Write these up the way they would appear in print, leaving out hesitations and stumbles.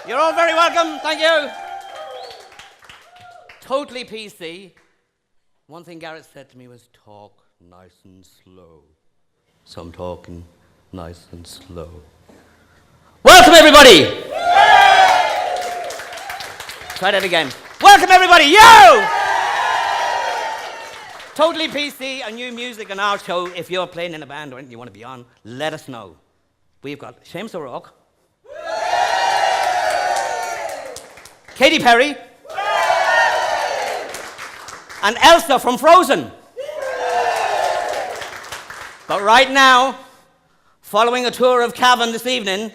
You're all very welcome. Thank you. Totally PC. One thing Garrett said to me was, talk nice and slow. So I'm talking nice and slow. Welcome, everybody. Try that again. Welcome, everybody. Yo! Totally PC and new music on our show. If you're playing in a band or anything you want to be on, let us know. We've got Seamus O'Rourke, Katy Perry, and Elsa from Frozen. But right now, following a tour of Cavan this evening,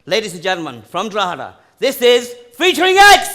ladies and gentlemen, from Drogheda, this is Featuring X!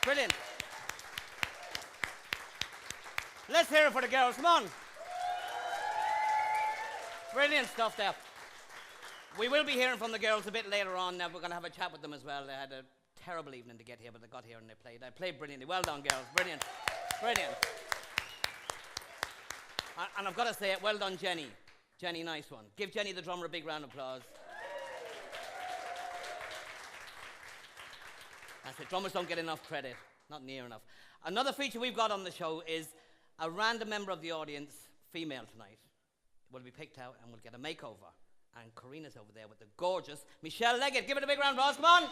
Brilliant. Let's hear it for the girls. Come on. Brilliant stuff there. We will be hearing from the girls a bit later on. Now we're going to have a chat with them as well. They had a terrible evening to get here, but they got here and they played. They played brilliantly. Well done, girls. Brilliant. Brilliant. And I've got to say it, well done, Jenny. Jenny, nice one. Give Jenny the drummer a big round of applause. That's it. Drummers don't get enough credit. Not near enough. Another feature we've got on the show is a random member of the audience, female tonight, will be picked out and will get a makeover. And Karina's over there with the gorgeous Michelle Leggett. Give it a big round of applause. Come on.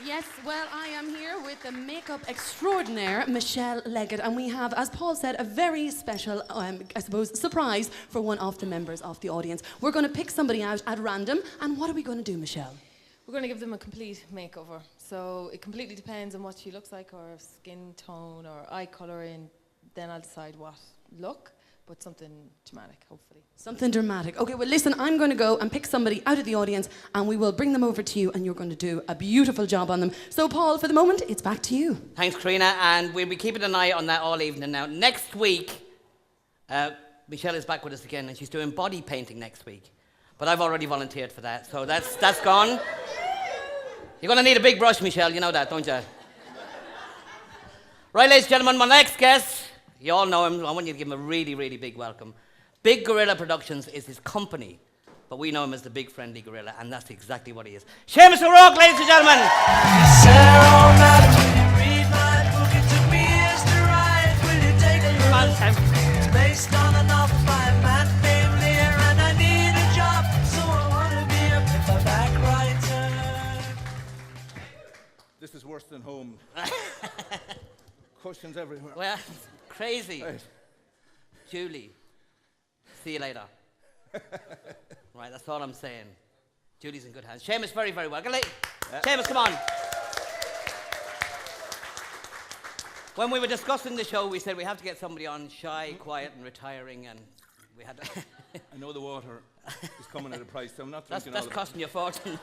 Yes, well, I am here with the makeup extraordinaire, Michelle Leggett, and we have, as Paul said, a very special, I suppose, surprise for one of the members of the audience. We're going to pick somebody out at random, and what are we going to do, Michelle? We're going to give them a complete makeover. So it completely depends on what she looks like, or skin tone, or eye colour, and then I'll decide what look, but something dramatic, hopefully. Something dramatic. Okay, well, listen, I'm going to go and pick somebody out of the audience, and we will bring them over to you, and you're going to do a beautiful job on them. So, Paul, for the moment, it's back to you. Thanks, Karina, and we'll be keeping an eye on that all evening now. Next week, Michelle is back with us again, and she's doing body painting next week. But I've already volunteered for that, so that's gone. You're going to need a big brush, Michelle, you know that, don't you? Right, ladies and gentlemen, my next guest, you all know him. I want you to give him a really, really big welcome. Big Gorilla Productions is his company, but we know him as the Big Friendly Gorilla, and that's exactly what he is. Seamus O'Rourke, ladies and gentlemen. It's based on a novel by a man named Lear, and I need a job, so I want to be a paperback writer. This is worse than home. Cushions everywhere. Well, crazy. Right. Julie, see you later. Right, that's all I'm saying. Julie's in good hands. Seamus, very, very welcome. Seamus, come on. When we were discussing the show, we said we have to get somebody on shy, quiet, and retiring, and we had. I know the water is coming at a price, so I'm not that's drinking all of it. costing you a fortune.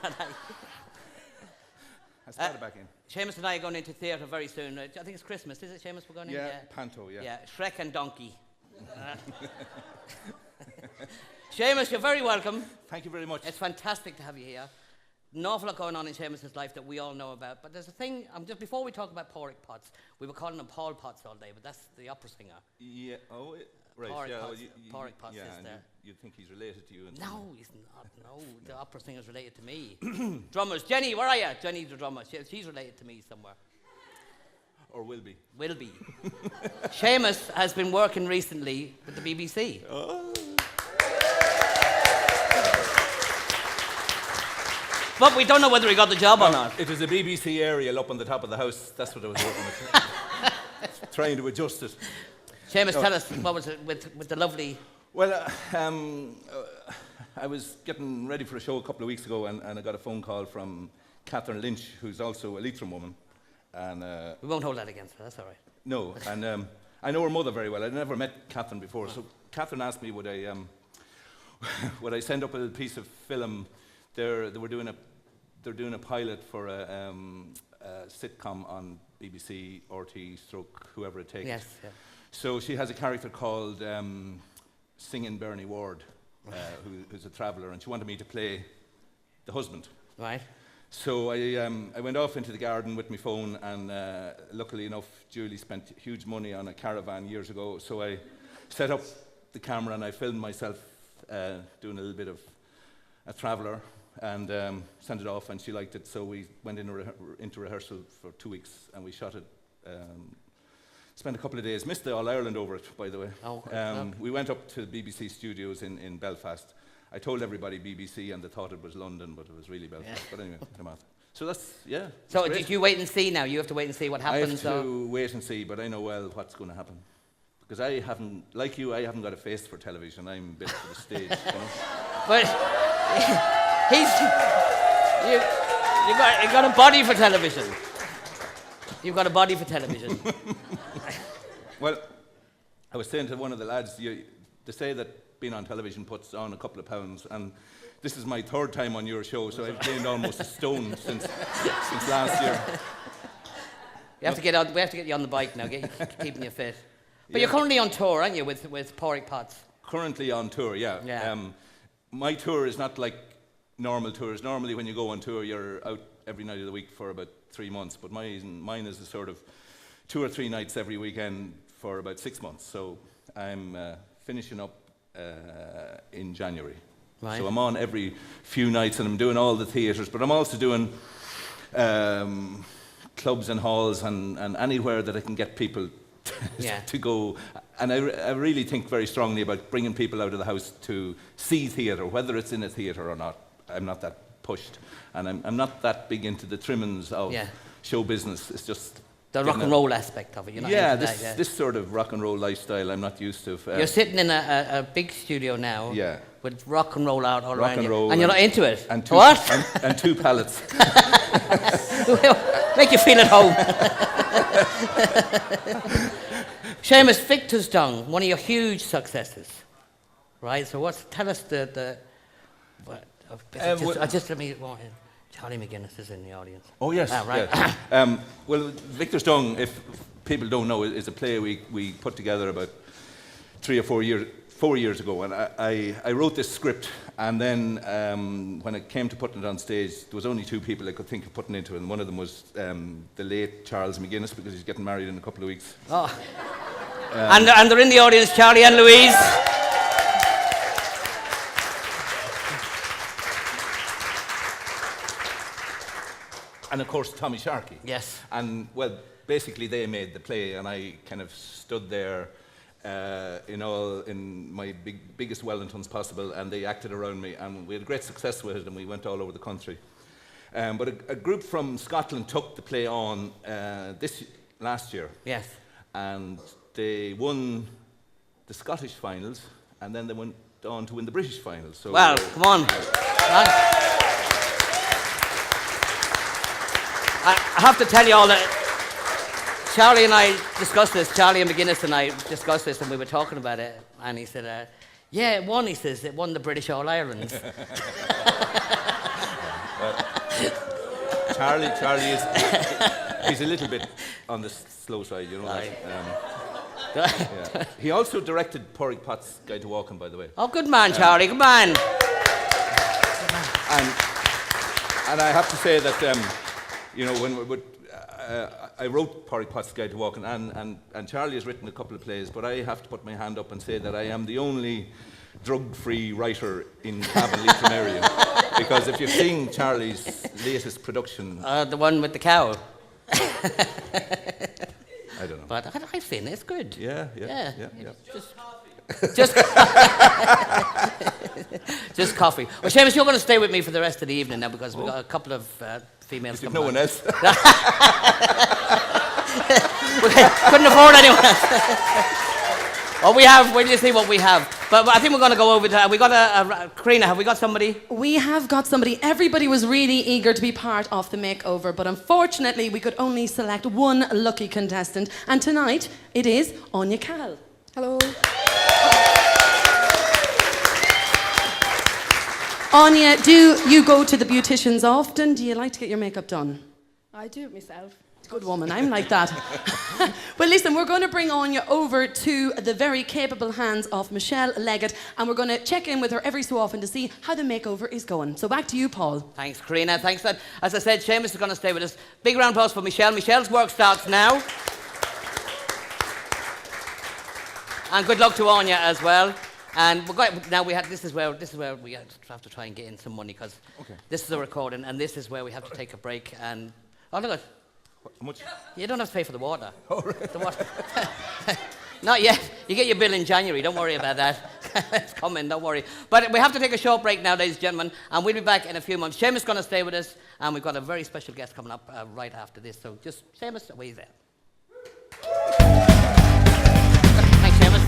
I started back in. Seamus and I are going into theatre very soon. I think it's Christmas, is it, Seamus? We're going in? Yeah, Panto, yeah. Yeah, Shrek and Donkey. Seamus, you're very welcome. Thank you very much. It's fantastic to have you here. An awful lot going on in Seamus's life that we all know about. But there's a thing, just before we talk about Porrick Potts, we were calling him Paul Potts all day, but that's the opera singer. Yeah, right. Porrick yeah, Potts, well, Porrick Potts yeah, is and there. you'd think he's related to you. And No, he's not. No, the opera singer's related to me. Drummers, Jenny, where are you? Jenny's the drummer. She's related to me somewhere. Or will be. Will be. Seamus has been working recently with the BBC. Oh. But we don't know whether he got the job or not. It was a BBC aerial up on the top of the house. That's what I was working with. Trying to adjust it. Seamus, tell us, what was it with the lovely... Well, I was getting ready for a show a couple of weeks ago, and I got a phone call from Catherine Lynch, who's also a Leitrim woman. And we won't hold that against her, that's all right. no, and I know her mother very well. I'd never met Catherine before, so Catherine asked me would I send up a little piece of film. They're doing a pilot for a sitcom on BBC, RT, Stroke, whoever it takes. Yes, yeah. So she has a character called Singing Bernie Ward, who's a traveller, and she wanted me to play the husband. Right. So I went off into the garden with my phone, and luckily enough, Julie spent huge money on a caravan years ago. So I set up the camera and I filmed myself doing a little bit of a traveller, and sent it off, and she liked it. So we went into rehearsal for 2 weeks, and we shot it. Spent a couple of days, missed the All-Ireland over it, by the way. Oh, we went up to the BBC studios in Belfast. I told everybody BBC, and they thought it was London, but it was really Belfast. Yeah. But anyway, come on. So that's, yeah. So great. did you wait and see now? You have to wait and see what happens? I have to wait and see, but I know well what's going to happen. Because I haven't, like you, I haven't got a face for television. I'm built for the stage, you know? But you got a body for television. You've got a body for television. Well, I was saying to one of the lads, they say that being on television puts on a couple of pounds, and this is my third time on your show, so I've gained almost a stone since last year. We have to get you on the bike now, keeping you fit. But you're currently on tour, aren't you, with Porrick Potts? Currently on tour, yeah. My tour is not like normal tours. Normally when you go on tour, you're out every night of the week for about 3 months, but mine is a sort of 2 or 3 nights every weekend for about 6 months. So I'm finishing up in January. Right. So I'm on every few nights, and I'm doing all the theatres, but I'm also doing clubs and halls and anywhere that I can get people to go. And I really think very strongly about bringing people out of the house to see theatre, whether it's in a theatre or not. I'm not that pushed. And I'm not that big into the trimmings of show business. It's just the rock and roll aspect of it, you know. This sort of rock and roll lifestyle I'm not used to. You're sitting in a big studio now with rock and roll out all rock around and you, roll and you're not into it. And two, what? and 2 pallets. Make you feel at home. Seamus, Victor's Dung, one of your huge successes, right? So tell us let me. Charlie McGuinness is in the audience. Oh, yes. Right. Yeah. Well, Victor's Dung, if people don't know, is a play we put together about 4 years ago. And I wrote this script, and then when it came to putting it on stage, there was only 2 people I could think of putting into it, and one of them was the late Charles McGuinness, because he's getting married in a couple of weeks. Oh. And they're in the audience, Charlie and Louise. And of course, Tommy Sharkey. Yes. And well, basically they made the play, and I kind of stood there in my biggest Wellingtons possible, and they acted around me, and we had great success with it, and we went all over the country. But a group from Scotland took the play on last year. Yes. And they won the Scottish finals, and then they went on to win the British finals. So well, come on. I have to tell you all that Charlie and I discussed this, Charlie and McGuinness and I discussed this, and we were talking about it, and he said, it won the British All-Ireland. Charlie is he's a little bit on the slow side, you know. He also directed Porrick Potts' Guide to Walking, by the way. Oh, good man, Charlie, good man. And I have to say that, when I wrote Porrick Potts' Guide to Walking, and Charlie has written a couple of plays, but I have to put my hand up and say that I am the only drug-free writer in Cavan Leitrim area. Because if you've seen Charlie's latest production... the one with the cow. I don't know. But I've seen it, it's good. Yeah. Just coffee. Well, Seamus, you're going to stay with me for the rest of the evening now, because we've got a couple of females coming. No one else. Couldn't afford anyone else. Well, we'll just see what we have. But I think we're going to go over to... Karina, have we got somebody? We have got somebody. Everybody was really eager to be part of the makeover, but unfortunately we could only select one lucky contestant. And tonight, it is Anya Cal. Hello. Anya, do you go to the beauticians often? Do you like to get your makeup done? I do it myself. Good woman, I'm like that. Well, listen, we're going to bring Anya over to the very capable hands of Michelle Leggett, and we're going to check in with her every so often to see how the makeover is going. So back to you, Paul. Thanks, Karina. Thanks. As I said, Seamus is going to stay with us. Big round of applause for Michelle. Michelle's work starts now. And good luck to Anya as well. And we're going, now this is where we have to try and get in some money, because this is a recording, and this is where we have to take a break. And look at. How much? You don't have to pay for the water. Oh, right. The water. Not yet. You get your bill in January. Don't worry about that. It's coming. Don't worry. But we have to take a short break now, ladies and gentlemen, and we'll be back in a few months. Seamus is going to stay with us, and we've got a very special guest coming up right after this. So just Seamus, away there. Thanks, Seamus.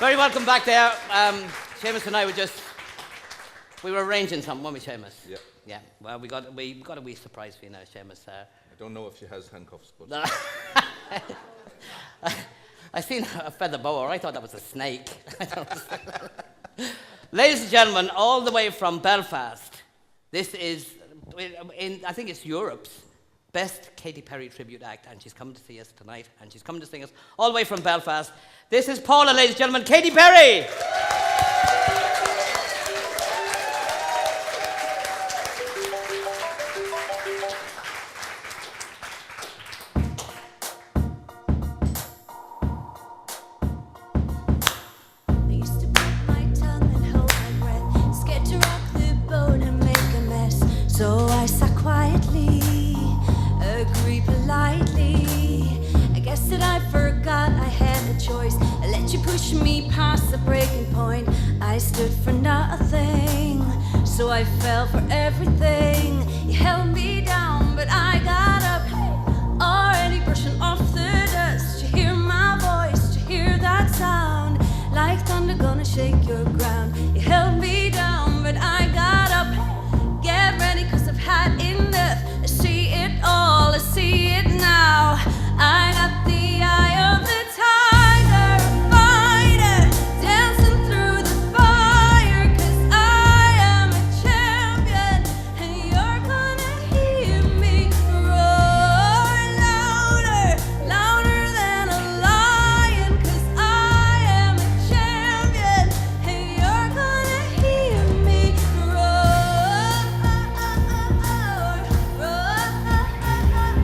Very welcome back there. Seamus and I we were arranging something, weren't we, Seamus? Yeah. Yeah. Well, we got a wee surprise for you now, Seamus. I don't know if she has handcuffs, but... I seen a feather boa. I thought that was a snake. Ladies and gentlemen, all the way from Belfast, this is, I think it's Europe's best Katy Perry tribute act, and she's coming to see us tonight, and she's coming to sing us all the way from Belfast. This is Paula, ladies and gentlemen, Katy Perry! lightly. I guess that I forgot I had a choice. I let you push me past the breaking point. I stood for nothing, so I fell for everything. You held me down, but I got up. Already brushing off the dust. You hear my voice, you hear that sound, like thunder gonna shake your ground. You held me down, but I got up. Get ready, cause I've had enough. I see it all, I see it now. I got the eye of the tiger, a fighter, dancing through the fire. Cause I am a champion, and you're gonna hear me roar louder, louder than a lion. Cause I am a champion, and you're gonna hear me roar, roar,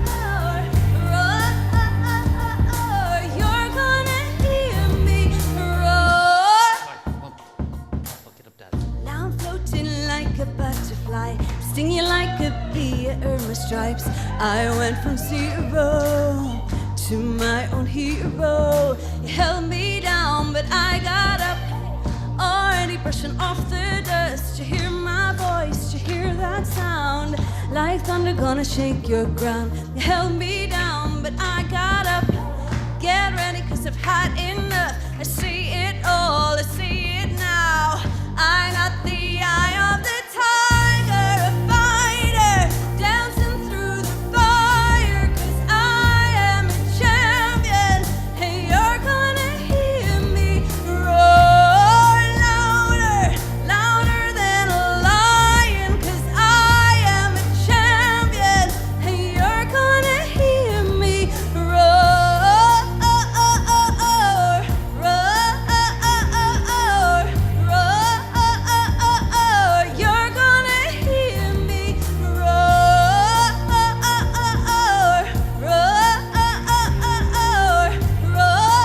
roar, roar. You're gonna hear me roar. I'll get up, Dad. Now I'm floating like a butterfly, sting you like a bee, you earn my stripes. I went from zero to my own hero. You held me down, but I got up. Already brushing off the dust. You hear my voice, you hear that sound, like thunder gonna shake your ground. You held me down, but I got up. Get ready, cause I've had enough. I see it all, I see it now. I got the eye of the tiger, a fighter, dancing through the fire. Cause I am a champion, and you're gonna hear me roar louder, louder than a lion. Cause I am a champion, and you're gonna hear me roar, roar, roar. You're gonna hear me roar, roar, roar.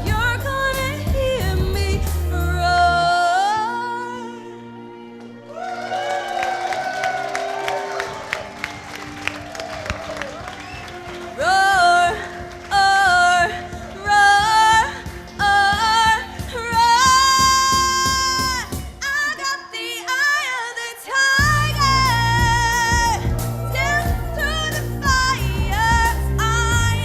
You're gonna hear me roar, roar, roar, roar. I got the eye of the tiger, dancing through the fire. I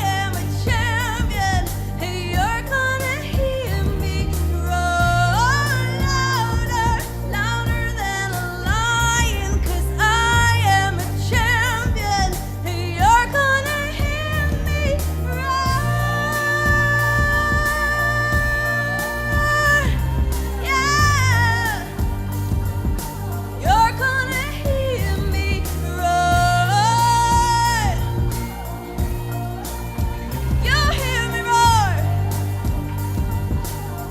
am a champion, and you're gonna hear me roar louder, louder than a lion. Cause I am a champion, and you're gonna hear me roar. Yeah. You're gonna hear me roar. You'll hear me roar.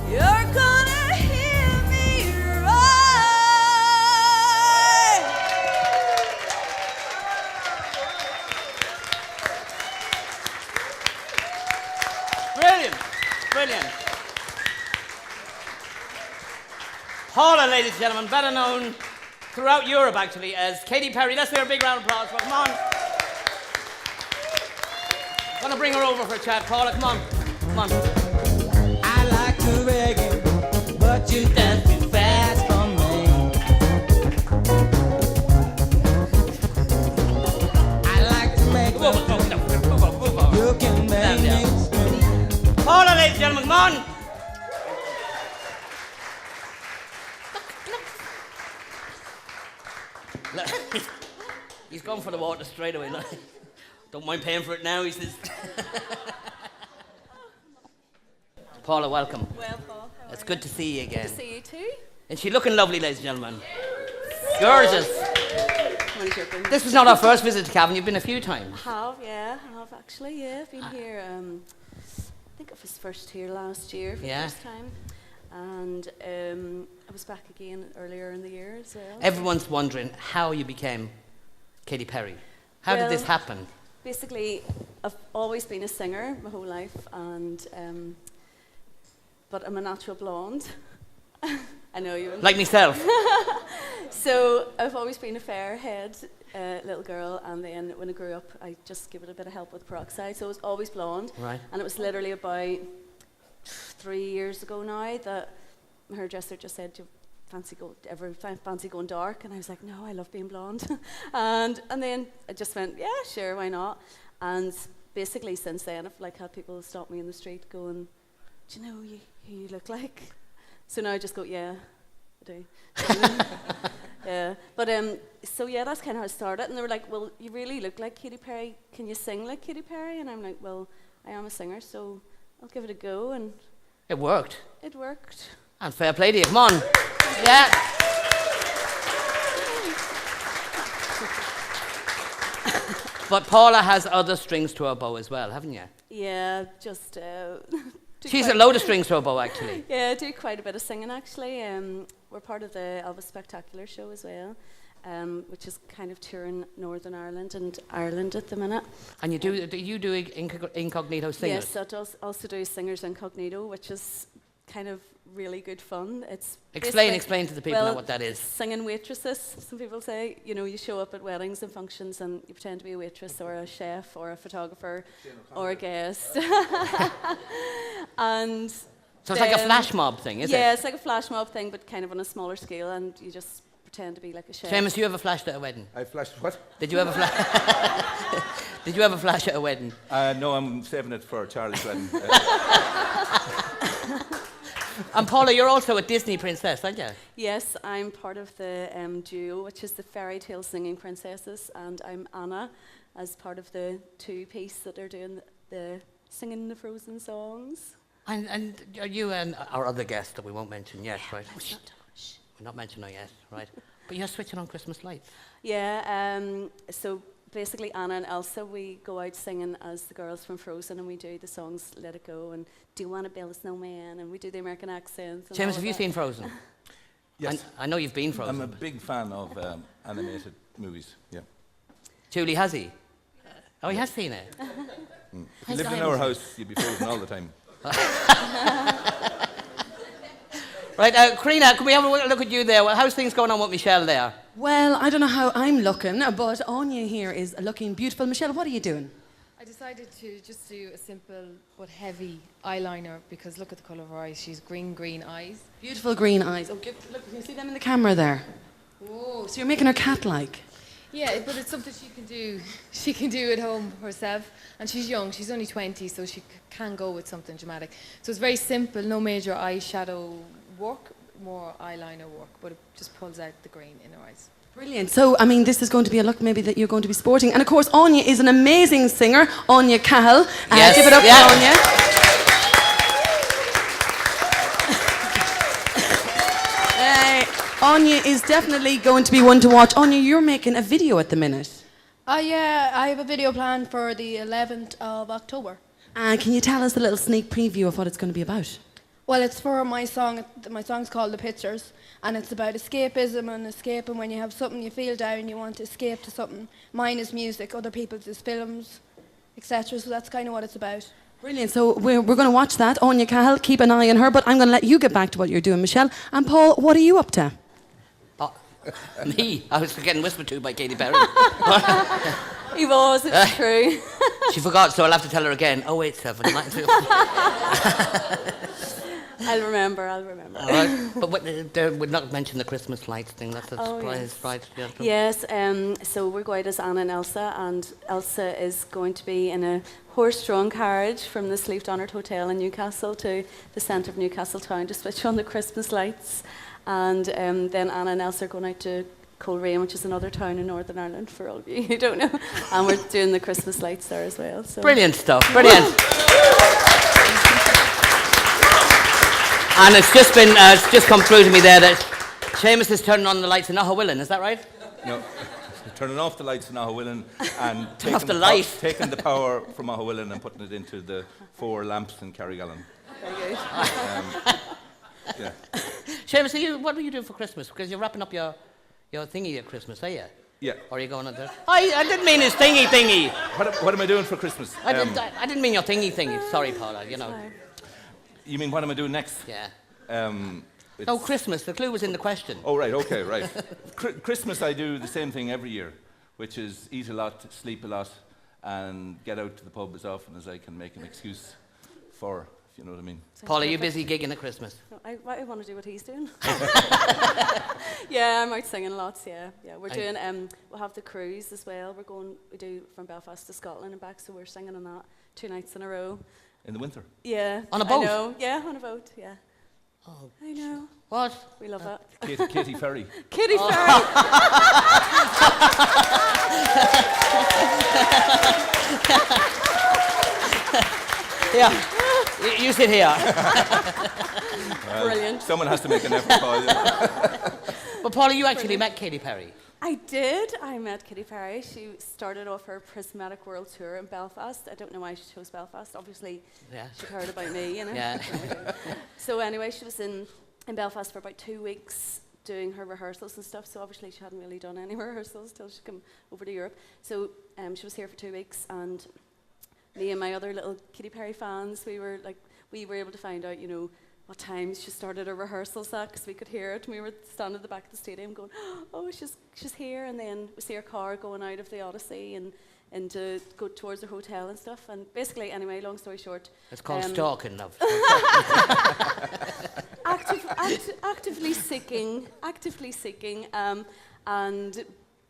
You're gonna hear me roar. Brilliant, brilliant. Paula, ladies and gentlemen, better known throughout Europe actually as Katy Perry. Let's hear a big round of applause for her. Come on. Gonna bring her over for a chat. Paula, come on. Come on. I like to reggae, but you dance too fast for me. I like to make Move over, love move over, move over, move over. you can make Down, me scream. Paula, ladies and gentlemen, come on. Look, he's gone for the water straight away. Look. Don't mind paying for it now, he says. Paula, welcome. Well, Paul, how It's are good to see you you? again. Good to see you too. And she's looking lovely, ladies and gentlemen. Gorgeous. I'm only joking. This was not our first visit to Cavan. You've been a few times. I have actually, yeah. I've been here, I think I was first here last year for Yeah. the first time. And I was back again earlier in the year as well. Everyone's wondering how you became Katy Perry. How did this Well, happen? Basically, I've always been a singer my whole life, and but I'm a natural blonde. I know you. Like myself. So I've always been a fair head little girl, and then when I grew up, I just give it a bit of help with peroxide. So I was always blonde. Right. And it was literally about 3 years ago now that my hairdresser just said, "Do you fancy going dark?" And I was like, "No, I love being blonde." and then I just went, "Yeah, sure, why not?" And basically since then, I've like had people stop me in the street going, "Do you know who you look like?" So now I just go, "Yeah, I do." Yeah, but so yeah, that's kind of how it started. And they were like, "Well, you really look like Katy Perry. Can you sing like Katy Perry?" And I'm like, "Well, I am a singer, so I'll give it a go." And It worked. it worked. And fair play to you. Come on. Yeah. But Paula has other strings to her bow as well, haven't you? Yeah, just. Do She's a quite- load of strings to her bow, actually. Yeah, I do quite a bit of singing actually. We're part of the Elvis Spectacular show as well, which is kind of touring Northern Ireland and Ireland at the minute. And you do incognito singers? Yes, I also do Singers Incognito, which is kind of really good fun. It's Explain basically- to the people now well, what that is. Singing waitresses, some people say. You know, you show up at weddings and functions and you pretend to be a waitress or a chef or a photographer or a guest. And So it's like a then- flash mob thing, is yeah, it? it's like a flash mob thing, but kind of on a smaller scale, and you just pretend to be like a chef. Seamus, you ever flashed at a wedding? I flashed what? Did you ever flash? Did you ever flash at a wedding? No, I'm saving it for Charlie's wedding. And Paula, you're also a Disney princess, aren't you? Yes, I'm part of the duo, which is the Fairy Tale Singing Princesses, and I'm Anna, as part of the two-piece that are doing the singing the Frozen songs. And are you and our other guest that we won't mention yet, right? We're not mentioning her yet, right? But you're switching on Christmas lights. Yeah, so basically Anna and Elsa, we go out singing as the girls from Frozen, and we do the songs Let It Go and Do You Want to Build a Snowman, and we do the American accents. And all Seamus, of have you that. seen Frozen? Yes. I know you've been Frozen. I'm a big fan of animated movies, yeah. Julie, has he? Oh, he has seen it. If you lived in our house, you'd be frozen all the time. Right, Karina, can we have a look at you there? Well, how's things going on with Michelle there? Well, I don't know how I'm looking, but Anya here is looking beautiful. Michelle, what are you doing? I decided to just do a simple but heavy eyeliner because look at the colour of her eyes. She's green eyes. Beautiful green eyes. Oh, look, can you see them in the camera there? Oh, so you're making her cat-like. Yeah, but it's something she can do. She can do at home herself, and she's young. She's only 20, so she can go with something dramatic. So it's very simple, no major eyeshadow work, more eyeliner work, but it just pulls out the green in her eyes. Brilliant. So, I mean, this is going to be a look maybe that you're going to be sporting. And of course, Anya is an amazing singer, Anya Cahill. Yes. Give it up for Anya. Anya is definitely going to be one to watch. Anya, you're making a video at the minute. Yeah, I have a video planned for the 11th of October. And can you tell us a little sneak preview of what it's going to be about? Well, it's for my song. My song's called The Pictures, and it's about escapism and escaping when you have something you feel down, you want to escape to something. Mine is music, other people's is films, etc. So that's kind of what it's about. Brilliant. So we're going to watch that. Anya Cahill, keep an eye on her, but I'm going to let you get back to what you're doing, Michelle. And Paul, what are you up to? Me? I was getting whispered to by Katy Perry. He was, it's true. She forgot, so I'll have to tell her again. 087 935. I'll remember. All right. But we'd not mention the Christmas lights thing. That's a Oh, surprise, yes. right? Yeah, Yes, so we're going as Anna and Elsa is going to be in a horse-drawn carriage from the Sleeve Donard Hotel in Newcastle to the centre of Newcastle town to switch on the Christmas lights. And then Anna and Elsa are going out to Coleraine, which is another town in Northern Ireland, for all of you who don't know. And we're doing the Christmas lights there as well. So. Brilliant stuff, brilliant. And it's just come through to me there that Seamus is turning on the lights in Ahawillan, is that right? No, turning off the lights in Ahawillan and Turn off the light. taking the power from Ahawillan and putting it into the 4 lamps in Carrigallen. Very good. Yeah. Seamus, what are you doing for Christmas? Because you're wrapping up your thingy at Christmas, are you? Yeah. Or are you going on there? I didn't mean his thingy. What am I doing for Christmas? I didn't mean your thingy. Sorry, Paula, you know. You mean what am I doing next? Yeah. No, Christmas. The clue was in the question. Oh, right, okay, right. Christmas, I do the same thing every year, which is eat a lot, sleep a lot, and get out to the pub as often as I can make an excuse for, if you know what I mean. Paul, are you busy gigging at Christmas? No, I want to do what he's doing. Yeah, I'm out singing lots. Yeah. We're doing. We'll have the cruise as well. We do from Belfast to Scotland and back. So we're singing on that 2 nights in a row. In the winter? Yeah. On a boat? I know. Yeah, on a boat. Yeah. Oh, I know. what? We love it. Katie Ferry. Kitty Ferry. Yeah. You sit here. Brilliant. Someone has to make an effort, Paul. But Paula, you actually met Katy Perry. I did. I met Kitty Perry. She started off her Prismatic World Tour in Belfast. I don't know why she chose Belfast. Obviously, Yeah. she'd heard about me, you know. Yeah. So anyway, she was in Belfast for about 2 weeks doing her rehearsals and stuff. So obviously, she hadn't really done any rehearsals till she came over to Europe. So she was here for 2 weeks, and me and my other little Kitty Perry fans, we were able to find out, you know, what times she started her rehearsals at, because we could hear it. And we were standing at the back of the stadium going, oh, she's here. And then we see her car going out of the Odyssey and to go towards her hotel and stuff. And basically, anyway, long story short. It's called stalking, love. Actively seeking. And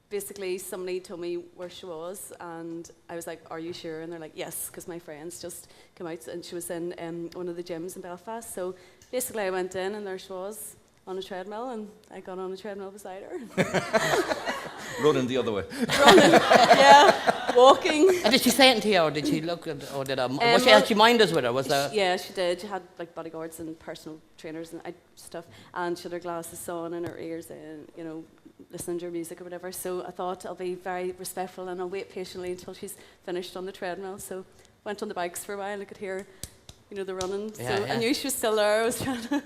basically, somebody told me where she was, and I was like, are you sure? And they're like, yes, because my friends just came out, and she was in one of the gyms in Belfast. So basically, I went in, and there she was on a treadmill, and I got on a treadmill beside her. Running the other way. Yeah, walking. And did she say it to you, or did she look at, or did was she actually minders with her? Was there? Yeah, she did. She had like bodyguards and personal trainers and stuff, and she had her glasses on and her ears in, you know, listening to her music or whatever. So I thought I'll be very respectful and I'll wait patiently until she's finished on the treadmill. So went on the bikes for a while. I could hear, you know, the running. Yeah, so yeah. I knew she was still there. I was trying to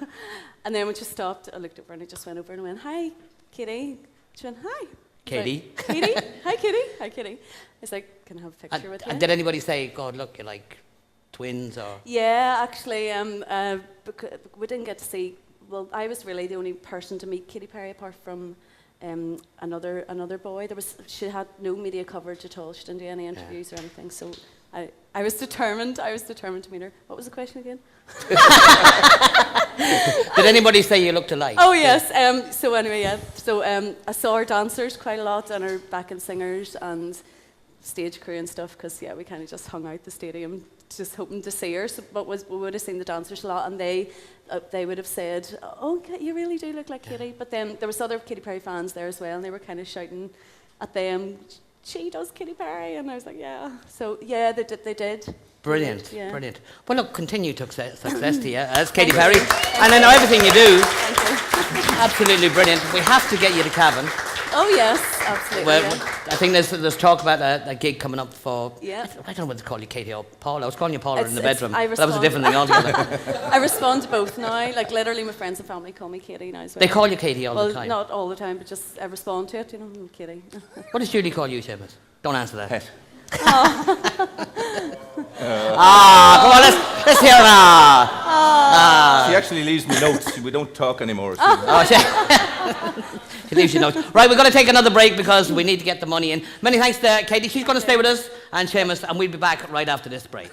and then when she stopped, I looked over and I just went over and went, hi, Katie. She went, hi. Katie. Like, Katie? Hi, Katie. Hi, Katie. I was like, can I have a picture with you? And did anybody say, God, look, you're like twins, or? Yeah, actually, we didn't get to see. Well, I was really the only person to meet Katy Perry apart from another boy. She had no media coverage at all. She didn't do any interviews or anything. So I was determined. To meet her. What was the question again? Did anybody say you looked alike? Oh yes. So anyway, yeah. So I saw her dancers quite a lot and her backing singers and stage crew and stuff, because we kind of just hung out the stadium just hoping to see her. So, but we would have seen the dancers a lot, and they would have said, "Oh, you really do look like Katie." But then there was other Katy Perry fans there as well, and they were kind of shouting at them, "She does Katy Perry," and I was like, "Yeah." So yeah, they did. Brilliant, Yeah. brilliant. Well, look, continued success to you as Katy Perry, and I know everything you do. Thank you. Absolutely brilliant. We have to get you to Cavan. Oh yes, absolutely. Well, yeah. I think there's talk about a gig coming up for. Yeah. I don't know what to call you, Katie or Paula. I was calling you Paula in the It's- bedroom. I But that was a respond. different thing altogether. I respond to both now. Like literally, my friends and family call me Katie now as well. They call you Katie all well, the time. not all the time, but just I respond to it. You know, I'm Katie. What does Julie call you, Seamus? Don't answer that. Het. Come on, let's hear it now. She actually leaves me notes. We don't talk anymore. Oh, she leaves you notes. Right, we're going to take another break because we need to get the money in. Many thanks to Katie. She's going to stay with us, and Seamus, and we'll be back right after this break.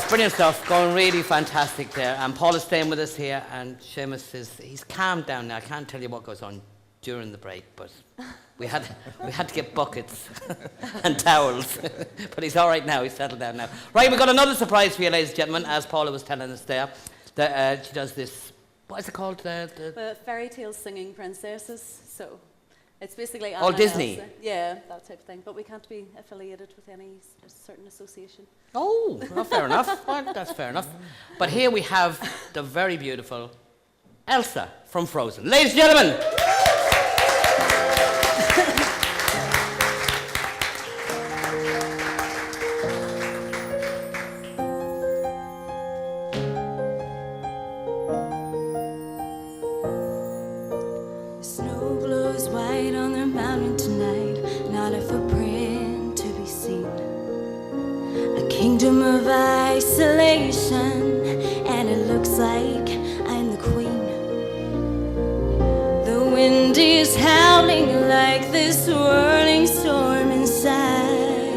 Brilliant stuff, going really fantastic there. And Paul is staying with us here, and Seamus he's calmed down now. I can't tell you what goes on during the break, but we had to get buckets and towels. But he's all right now, he's settled down now. Right, we've got another surprise for you, ladies and gentlemen, as Paula was telling us there. That she does this, what is it called? Fairy tale singing princesses. So it's basically All Anna Disney? Elsa. Yeah, that type of thing. But we can't be affiliated with any certain association. Oh, well, fair enough. Well, that's fair enough. But here we have the very beautiful Elsa from Frozen. Ladies and gentlemen. nation, and it looks like I'm the queen. The wind is howling like this swirling storm inside.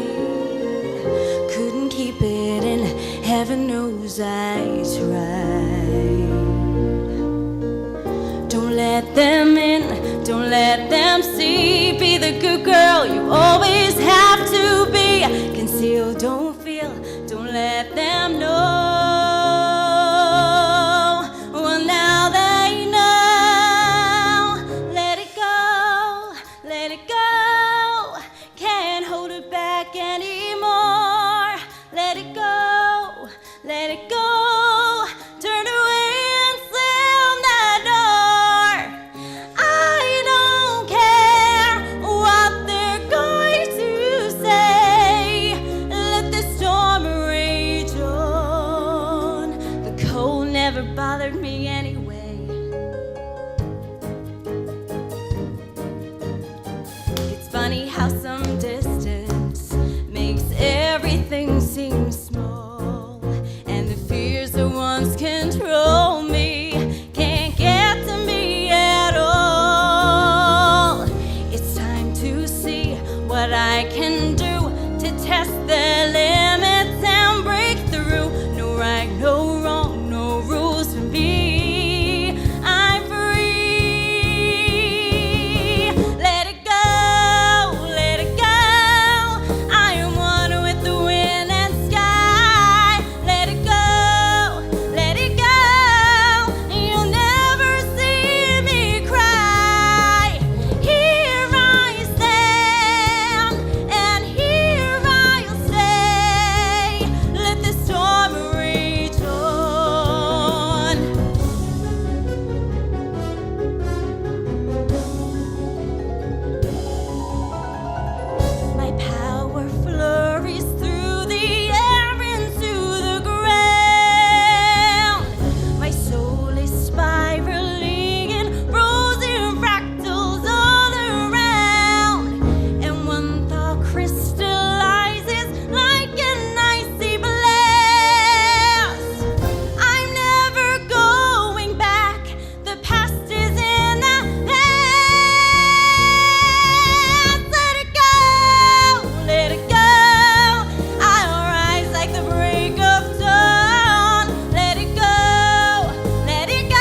Couldn't keep it in, heaven knows I tried. Don't let them in, don't let them see. Be the good girl you always have to be. Conceal, don't feel, don't let them know. Well, now they know. Let it go, let it go. Can't hold it back anymore. Let it go, let it go. Turn away and slam that door. I don't care what they're going to say. Let the storm rage on. The cold never bothered me anyway. It's funny how some distance makes everything seem small, and the fears that once control me can't get to me at all. It's time to see what I can do to test the limits and break through. No right, no wrong, no rules for me. I'm free. Let it go, let it go. I am one with the wind and sky. Let it go, let it go. You'll never see me cry. Here I stand, and here I'll stay. Let the storm rage on. My power flurries through the air into the ground. My soul is spiraling in frozen fractals all around. And one thought crystallizes like an icy blast. I'm never going back. The past is in the past. Let it go, let it go. I'll rise like the break of dawn. Let it go, let it go.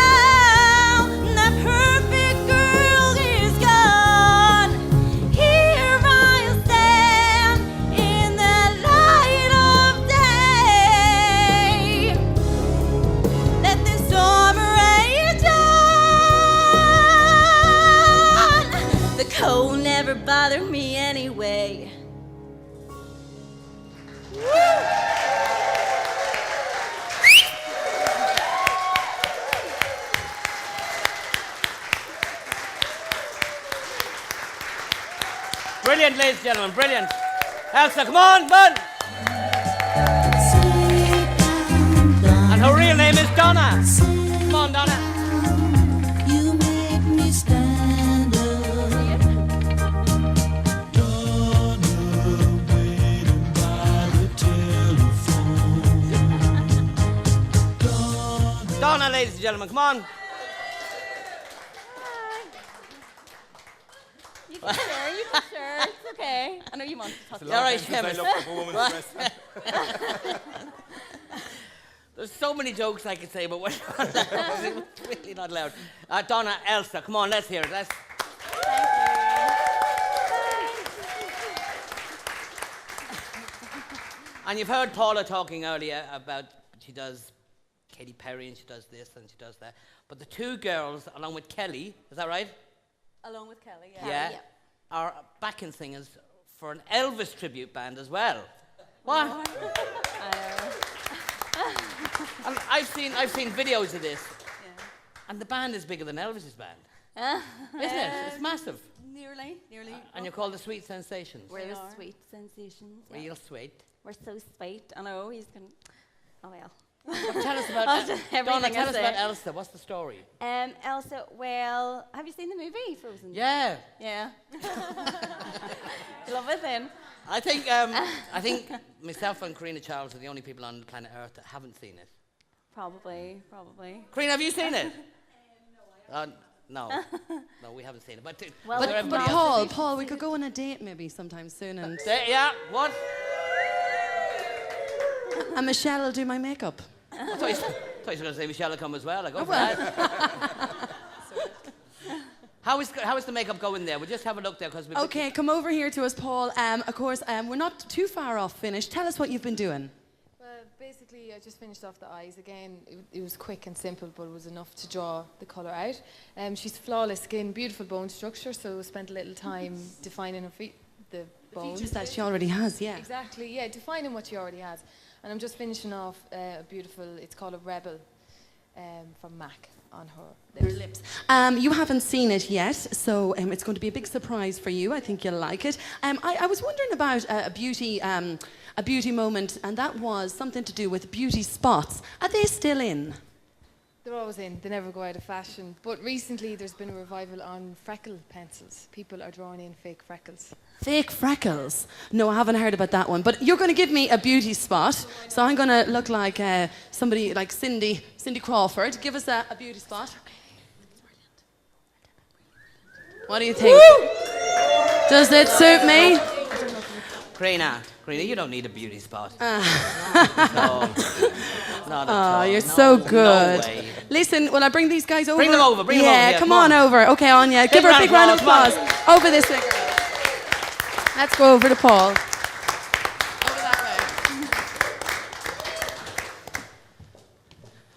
The perfect girl is gone. Here I'll stand in the light of day. Let the storm rage on. The cold never bothered me anyway. Brilliant, ladies and gentlemen, brilliant. Elsa, come on, bud. And her real name is Donna. Come on, Donna. You make me stand up. Donna, ladies and gentlemen, come on. You can share, you can share. It's okay. I know you want to talk. All right, Since I Seamus. looked up a woman's breast. There's so many jokes I could say, but we're not allowed. We're really not allowed. Donna, Elsa, come on, let's hear it. Let's. And you've heard Paula talking earlier about she does Katy Perry and she does this and she does that. But the two girls, along with Kelly, is that right? Along with Kelly, Yeah. Are backing singers for an Elvis tribute band as well. What? And I've seen videos of this. Yeah. And the band is bigger than Elvis's band. Isn't it? It's massive. Nearly. And you're called the Sweet Sensations. We're They the are. sweet sensations. Yeah. Real sweet. We're so sweet. I know, he's going to... Oh, well. Well, tell us about After Donna, everything tell I us say. about Elsa. What's the story? Elsa, well, have you seen the movie Frozen? Yeah. Yeah. Love it then. I think myself and Karina Charles are the only people on planet Earth that haven't seen it. Probably. Karina, have you seen it? No, we haven't seen it. But Well, but but everybody But else- Paul, we could go on a date maybe sometime soon, and Yeah, what? Michelle will do my makeup. I thought you were going to say Michelle will come as well. I go for well. that. How is the makeup going there? We'll just have a look there because we. Okay, come over here to us, Paul. Of course, we're not too far off finished. Tell us what you've been doing. Well, basically, I just finished off the eyes again. It was quick and simple, but it was enough to draw the colour out. She's flawless skin, beautiful bone structure, so spent a little time defining her the bones. Features that she already has, yeah. Exactly, yeah, defining what she already has. And I'm just finishing off a beautiful, it's called a Rebel from MAC on her lips. You haven't seen it yet, so it's going to be a big surprise for you. I think you'll like it. I was wondering about a beauty moment, and that was something to do with beauty spots. Are they still in? They're always in, they never go out of fashion. But recently there's been a revival on freckle pencils. People are drawing in fake freckles. Fake freckles? No, I haven't heard about that one. But you're going to give me a beauty spot, so I'm going to look like somebody like Cindy Crawford. Give us a beauty spot. What do you think? Does it suit me? Karina, you don't need a beauty spot. Not at Oh, all. you're No, so good. No way. Listen, will I bring these guys over? Bring them over, bring them over Yeah, here, come come on on. over. Okay, Anya, give her a big round of applause. Over this way, girl. Let's go over to Paul. Over that way.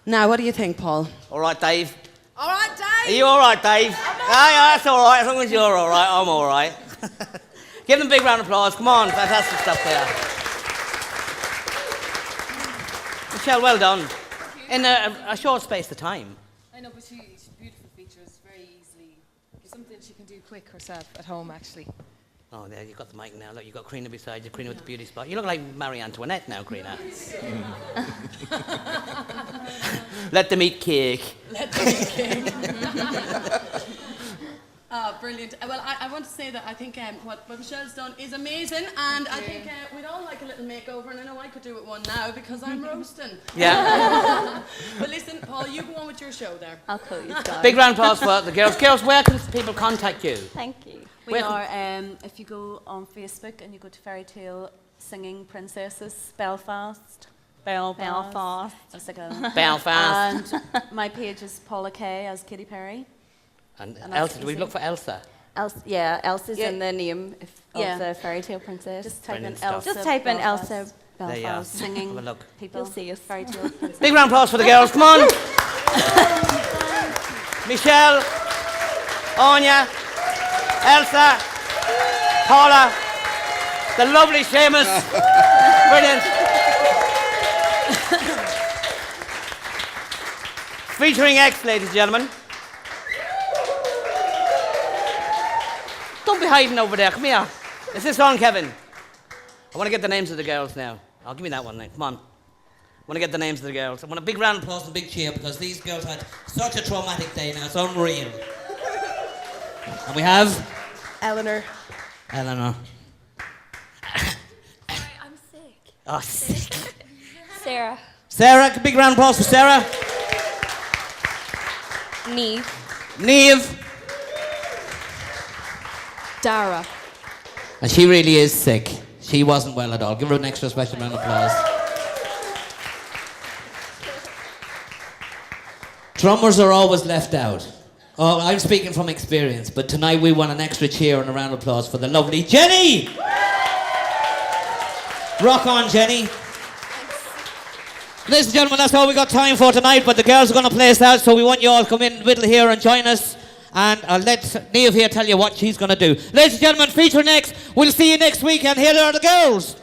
Now, what do you think, Paul? All right, Dave. All right, Are Dave. you all right, Dave? Yeah, that's all right. As long as you're all right, I'm all right. Give them a big round of applause. Come on, fantastic stuff there. Michelle, well done. In a short space of time. I know, but she's beautiful features, very easily. Something she can do quick herself at home, actually. Oh, there, you've got the mic now. Look, you've got Karina beside you, Karina with the beauty spot. You look like Marie Antoinette now, Karina. Let them eat cake. Oh, brilliant. Well, I want to say that I think what Michelle's done is amazing, and I think we'd all like a little makeover, and I know I could do it one now because I'm roasting. Yeah. But listen, Paul, you go on with your show there. I'll call you guys. Big round of applause for the girls. Girls, where can people contact you? Thank you. We Where are, if you go on Facebook and you go to Fairy Tale Singing Princesses, Belfast. Belfast. That's like a Belfast. And my page is Paula Kay as Katy Perry. And that's Elsa, do we easy. look for Elsa? Elsa's in the name Yeah. of the fairy tale princess. Just type in Brilliant stuff. Elsa. Just type in Belfast. Elsa There you are. Belfast. Singing Have a look. people. You'll see us. Fairy Tale Princess. Big round of applause for the girls. Come on. Michelle, Anya, Elsa, Paula, the lovely Seamus. Brilliant. Featuring X, ladies and gentlemen. Don't be hiding over there. Come here. Is this on, Kevin? I want to get the names of the girls now. I'll give me that one then. Come on. I want to get the names of the girls. I want a big round of applause and a big cheer because these girls had such a traumatic day now. It's unreal. And we have Eleanor. Eleanor. Sorry, I'm sick. Oh, sick. Sarah. Sarah, a big round of applause for Sarah. Neve. Neve. Dara. And she really is sick. She wasn't well at all. Give her an extra special round of applause. Drummers are always left out. Oh, I'm speaking from experience, but tonight we want an extra cheer and a round of applause for the lovely Jenny! Rock on, Jenny. Ladies and gentlemen, that's all we got time for tonight, but the girls are going to play us out, so we want you all to come in the middle here and join us. And I'll let Neve here tell you what she's going to do. Ladies and gentlemen, feature next. We'll see you next week, and here are the girls.